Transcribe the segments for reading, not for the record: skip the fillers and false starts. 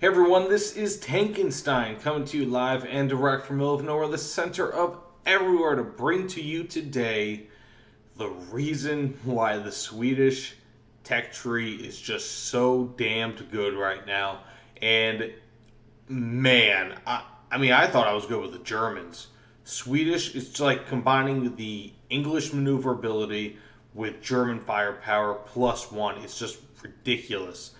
Hey everyone, this is Tankenstein coming to you live and direct from middle of nowhere, the center of everywhere, to bring to you today the reason why the Swedish tech tree is just so damned good right now. And man, I thought I was good with the Germans. Swedish is like combining the English maneuverability with German firepower plus one. It's just ridiculous.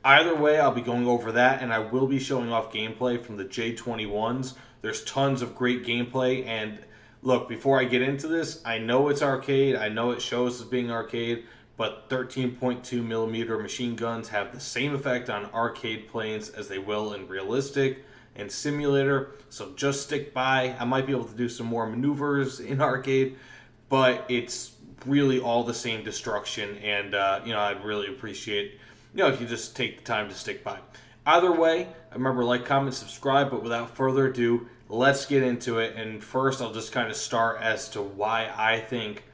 Either way, I'll be going over that, and I will be showing off gameplay from the J-21s. There's tons of great gameplay, and look, before I get into this, I know it's arcade, I know it shows as being arcade, but 13.2 millimeter machine guns have the same effect on arcade planes as they will in realistic and simulator, so just stick by. I might be able to do some more maneuvers in arcade, but it's really all the same destruction, and I'd really appreciate if you just take the time to stick by. Either way, remember, like, comment, subscribe, but without further ado, let's get into it. And first, I'll just kind of start as to why I think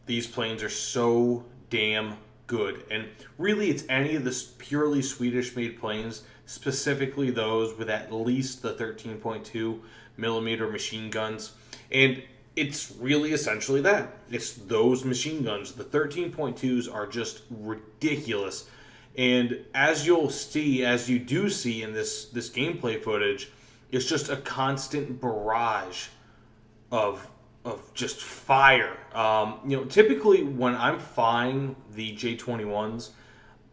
these planes are so damn good. And really, it's any of the purely Swedish-made planes, specifically those with at least the 13.2 millimeter machine guns. And it's really essentially that. It's those machine guns. The 13.2s are just ridiculous. And as you do see in this gameplay footage, it's just a constant barrage of just fire. Typically when I'm flying the J-21s,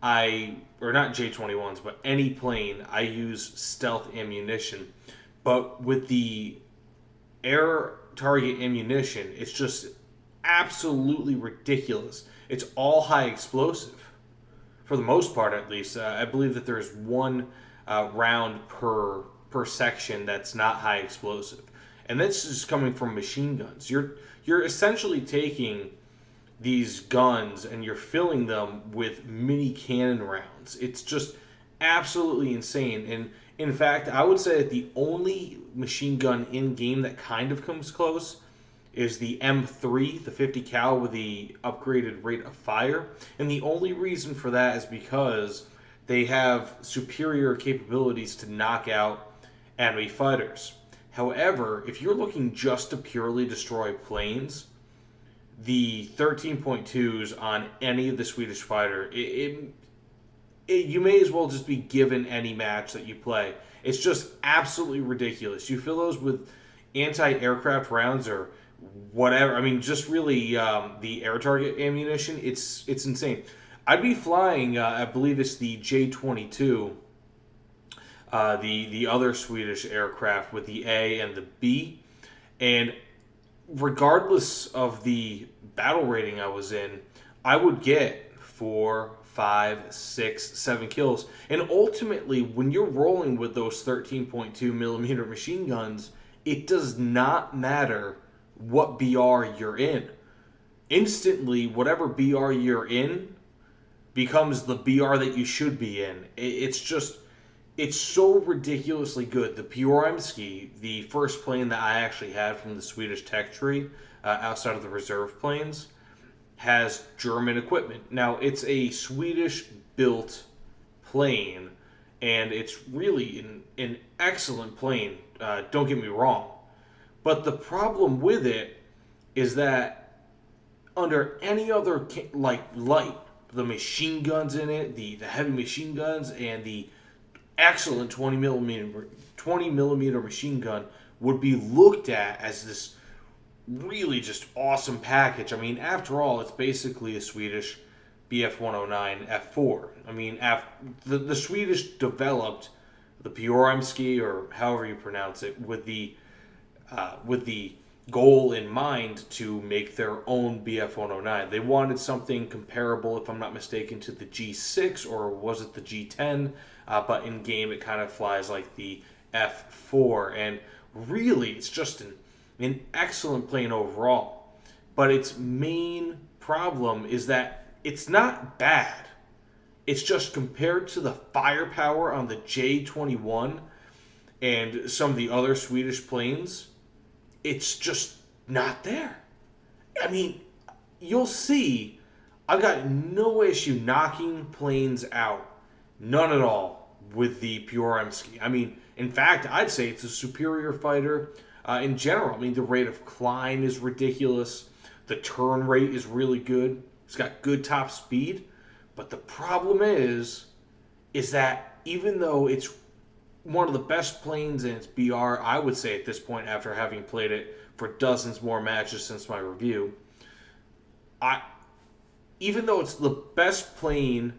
or not J-21s, but any plane, I use stealth ammunition. But with the air target ammunition, it's just absolutely ridiculous. It's all high explosive. For the most part, at least. I believe that there's one round per section that's not high explosive. And this is coming from machine guns. You're essentially taking these guns and you're filling them with mini cannon rounds. It's just absolutely insane. And in fact, I would say that the only machine gun in game that kind of comes close is the M3, the 50 cal with the upgraded rate of fire. And the only reason for that is because they have superior capabilities to knock out enemy fighters. However, if you're looking just to purely destroy planes, the 13.2s on any of the Swedish fighter, you may as well just be given any match that you play. It's just absolutely ridiculous. You fill those with anti-aircraft rounds or whatever. I mean, just really the air target ammunition. It's insane. I'd be flying. I believe it's the J-22, the other Swedish aircraft with the A and the B, and regardless of the battle rating I was in, I would get 4, 5, 6, 7 kills. And ultimately, when you're rolling with those 13.2 millimeter machine guns, it does not matter what BR you're in. Instantly, whatever BR you're in becomes the BR that you should be in. It's so ridiculously good. The pure Imski, the first plane that I actually had from the Swedish tech tree, outside of the reserve planes, has German equipment. Now, it's a Swedish-built plane, and it's really an excellent plane. Don't get me wrong. But the problem with it is that under any other light, the machine guns in it, the heavy machine guns, and the excellent 20 millimeter machine gun would be looked at as this really just awesome package. I mean, after all, it's basically a Swedish Bf-109 F4. I mean, the Swedish developed the Imski, or however you pronounce it, with the goal in mind to make their own Bf-109. They wanted something comparable, if I'm not mistaken, to the G6, or was it the G10? But in game, it kind of flies like the F4. And really, it's just an excellent plane overall. But its main problem is that it's not bad. It's just compared to the firepower on the J-21 and some of the other Swedish planes, it's just not there. I mean, you'll see, I've got no issue knocking planes out. None at all. with the pure Imski. I mean, in fact, I'd say it's a superior fighter in general. I mean, the rate of climb is ridiculous. The turn rate is really good. It's got good top speed. But the problem is that even though it's one of the best planes in its BR, I would say at this point, after having played it for dozens more matches since my review, even though it's the best plane,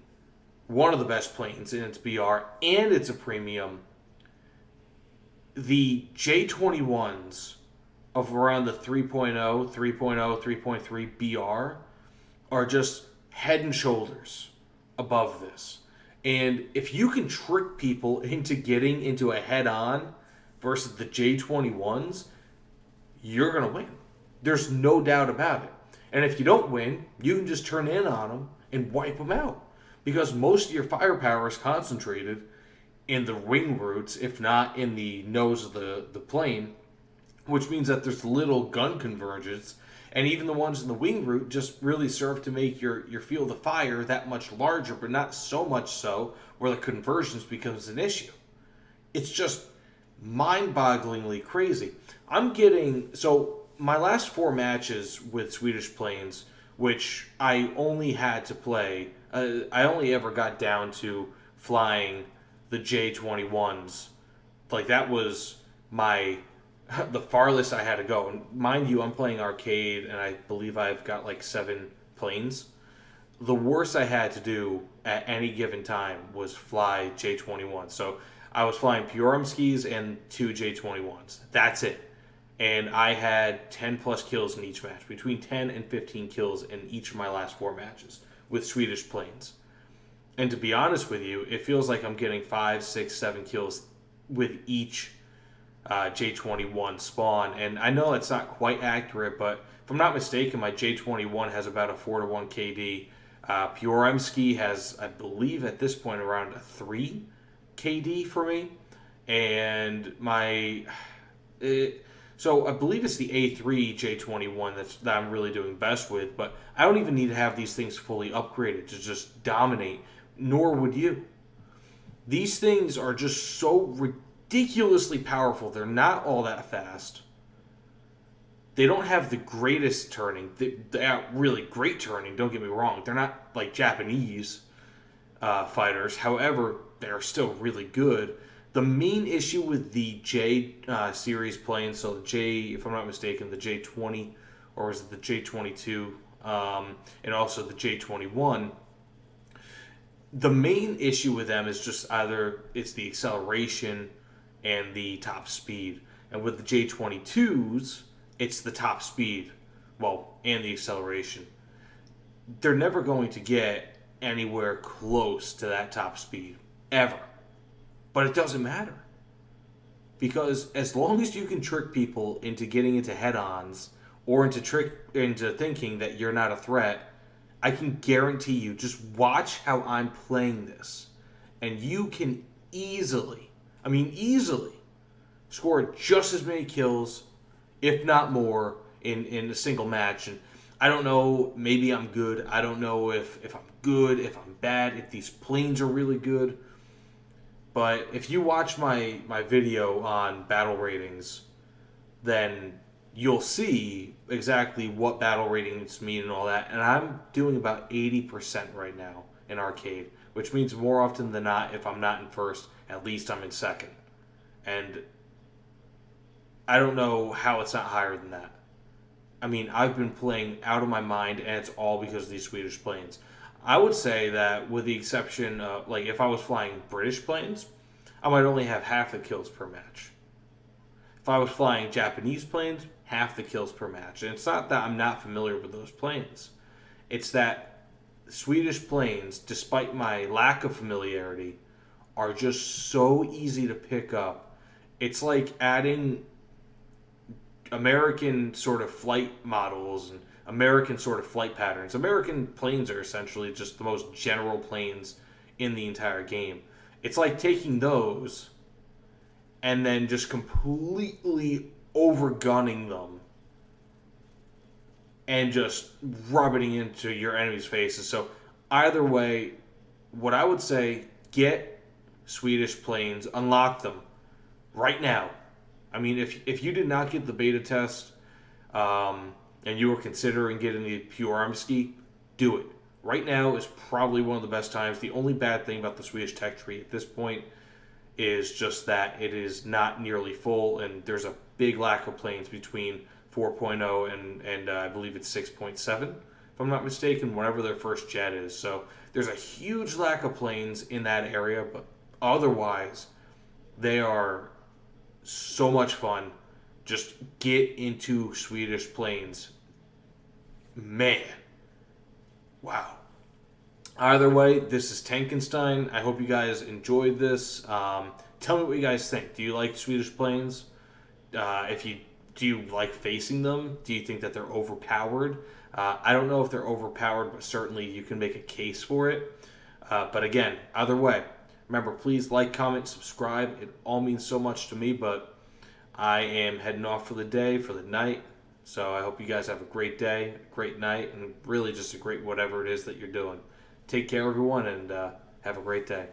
one of the best planes in its BR, and it's a premium, the J-21s of around the 3.0, 3.0, 3.3 BR are just head and shoulders above this. And if you can trick people into getting into a head-on versus the J-21s, you're going to win. There's no doubt about it. And if you don't win, you can just turn in on them and wipe them out. Because most of your firepower is concentrated in the wing roots, if not in the nose of the plane, which means that there's little gun convergence. And even the ones in the wing root just really serve to make your field of fire that much larger, but not so much so where the convergence becomes an issue. It's just mind-bogglingly crazy. So my last 4 matches with Swedish planes, which I only had to play, I only ever got down to flying the J-21s. Like, that was the farthest I had to go. And mind you, I'm playing arcade, and I believe I've got like 7 planes. The worst I had to do at any given time was fly J-21. So I was flying pure Imskis and 2 J-21s. That's it. And I had 10 plus kills in each match, between 10 and 15 kills in each of my last 4 matches with Swedish planes. And to be honest with you, it feels like I'm getting 5, 6, 7 kills with each J-21 spawn. And I know it's not quite accurate, but if I'm not mistaken, my J-21 has about a 4-to-1 KD. Pure Imski has, I believe, at this point around a 3 KD for me. And so I believe it's the A3 J-21 that I'm really doing best with, but I don't even need to have these things fully upgraded to just dominate, nor would you. These things are just so ridiculously powerful. They're not all that fast. They don't have the greatest turning. They have really great turning, don't get me wrong. They're not like Japanese fighters. However, they're still really good. The main issue with the J series planes, so the J, if I'm not mistaken, the J-20, or is it the J-22, and also the J-21, the main issue with them is just either it's the acceleration and the top speed. And with the J-22s, it's the top speed, and the acceleration. They're never going to get anywhere close to that top speed, ever. But it doesn't matter. Because as long as you can trick people into getting into head-ons or into thinking that you're not a threat, I can guarantee you, just watch how I'm playing this. And you can easily score just as many kills, if not more, in a single match. And I don't know, maybe I'm good. I don't know if I'm good, if I'm bad, if these planes are really good. But if you watch my video on battle ratings, then you'll see exactly what battle ratings mean and all that. And I'm doing about 80% right now in arcade, which means more often than not, if I'm not in first, at least I'm in second. And I don't know how it's not higher than that. I mean, I've been playing out of my mind, and it's all because of these Swedish planes. I would say that with the exception of, like, if I was flying British planes, I might only have half the kills per match. If I was flying Japanese planes, half the kills per match. And it's not that I'm not familiar with those planes. It's that Swedish planes, despite my lack of familiarity, are just so easy to pick up. It's like adding American sort of flight models and American sort of flight patterns. American planes are essentially just the most general planes in the entire game. It's like taking those and then just completely overgunning them and just rubbing into your enemy's faces. So either way, what I would say, get Swedish planes. Unlock them right now. I mean, if you did not get the beta test and you were considering getting the pure Imski, do it. Right now is probably one of the best times. The only bad thing about the Swedish tech tree at this point is just that it is not nearly full, and there's a big lack of planes between 4.0 and I believe it's 6.7, if I'm not mistaken, whatever their first jet is. So there's a huge lack of planes in that area, but otherwise, they are so much fun. Just get into Swedish planes. Man. Wow. Either way, this is Tankenstein. I hope you guys enjoyed this. Tell me what you guys think. Do you like Swedish planes? Do you like facing them? Do you think that they're overpowered? I don't know if they're overpowered, but certainly you can make a case for it. But again, either way, remember, please like, comment, subscribe. It all means so much to me, but I am heading off for the day, for the night. So I hope you guys have a great day, a great night, and really just a great whatever it is that you're doing. Take care, everyone, and have a great day.